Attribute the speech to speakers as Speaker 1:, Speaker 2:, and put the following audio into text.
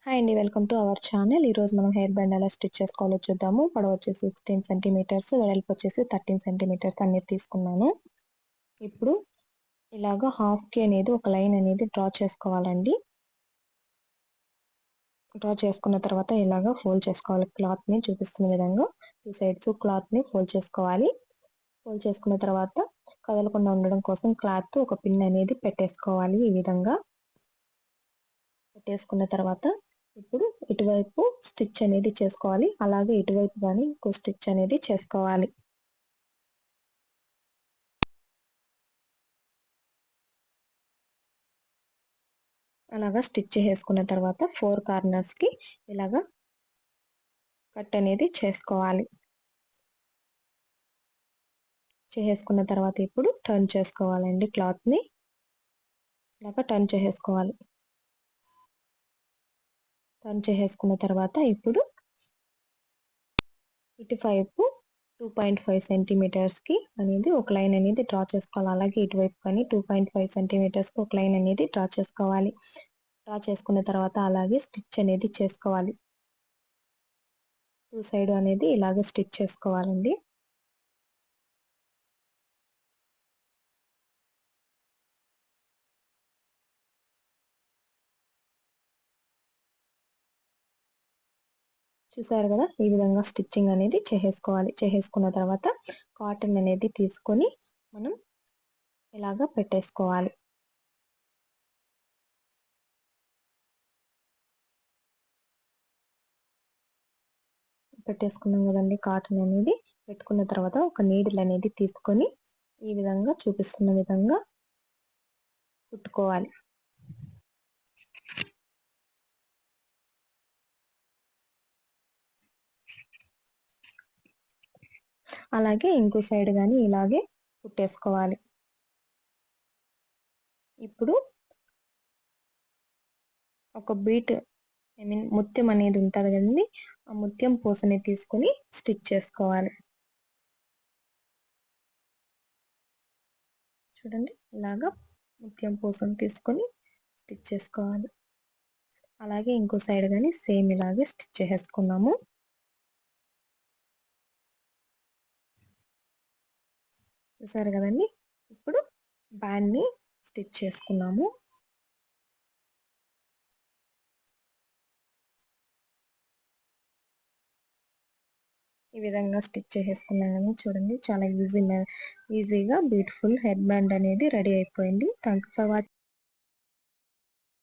Speaker 1: Hi అండి. Welcome to our channel. ఈరోజు మనం హెయిర్ బ్యాండ్ ఎలా స్టిచ్ చేసుకోవాలో చూద్దాము. పొడవు వచ్చేసి 16 సెంటీమీటర్స్, వెడల్పు వచ్చేసి 13 సెంటీమీటర్స్ అనేది తీసుకున్నాను. ఇప్పుడు ఇలాగా హాఫ్‌కి అనేది ఒక లైన్ అనేది డ్రా చేసుకోవాలండి. డ్రా చేసుకున్న తర్వాత ఇలాగా ఫోల్డ్ చేసుకోవాలి క్లాత్‌ని చూపిస్తున్న విధంగా. 2 సైడ్స్ క్లాత్‌ని ఫోల్డ్ చేసుకోవాలి. ఫోల్డ్ చేసుకున్న తర్వాత కదలకుండా ఉండడం కోసం క్లాత్ ఒక పిన్ అనేది పెట్టేసుకోవాలి ఈ విధంగా. పెట్టేసుకున్న తర్వాత ఇప్పుడు ఇటువైపు స్టిచ్ అనేది చేసుకోవాలి. అలాగే ఇటువైపు గాని ఇంకో స్టిచ్ అనేది చేసుకోవాలి. అలాగా స్టిచ్ చేసుకున్న తర్వాత 4 కార్నర్స్‌కి ఇలాగా కట్ అనేది చేసుకోవాలి. చేసుకున్న తర్వాత ఇప్పుడు టర్న్ చేసుకోవాలండి క్లాత్‌ని. ఇలాగా టర్న్ చేసేసుకోవాలి. టర్న్ చేసేసుకున్న తర్వాత ఇప్పుడు ఇటువైపు 2.5 సెంటీమీటర్స్‌కి అనేది ఒక లైన్ అనేది డ్రా చేసుకోవాలి. అలాగే ఇటువైపు కానీ 2.5 సెంటీమీటర్స్‌కి ఒక లైన్ అనేది డ్రా చేసుకోవాలి. డ్రా చేసుకున్న తర్వాత అలాగే స్టిచ్ అనేది చేసుకోవాలి. 2 సైడ్ అనేది ఇలాగే స్టిచ్ చేసుకోవాలండి. చూసారు కదా! ఈ విధంగా స్టిచ్చింగ్ అనేది చేసేసుకోవాలి. చేసేసుకున్న తర్వాత కాటన్ అనేది తీసుకొని మనం ఇలాగా పెట్టేసుకోవాలి. పెట్టేసుకున్నాం కదండీ కాటన్ అనేది. పెట్టుకున్న తర్వాత ఒక నీడిల్ అనేది తీసుకొని ఈ విధంగా చూపిస్తున్న విధంగా కుట్టుకోవాలి. అలాగే ఇంకో సైడ్ గాని ఇలాగే కుట్టేసుకోవాలి. ఇప్పుడు ఒక బీట్ ముత్యం అనేది ఉంటది కదండీ! ఆ ముత్యం పూసని తీసుకొని స్టిచ్ చేసుకోవాలి. చూడండి ఇలాగా ముత్యం పూసని తీసుకొని స్టిచ్ చేసుకోవాలి. అలాగే ఇంకో సైడ్ గాని సేమ్ ఇలాగే స్టిచ్ చేసేసుకున్నాము. చూసారు కదండీ! ఇప్పుడు బ్యాండ్‌ని స్టిచ్ చేసుకున్నాము. ఈ విధంగా స్టిచ్ చేసేసుకున్నాను చూడండి. చాలా ఈజీగా బ్యూటిఫుల్ హెయిర్ బ్యాండ్ అనేది రెడీ అయిపోయింది. Thank you for watching.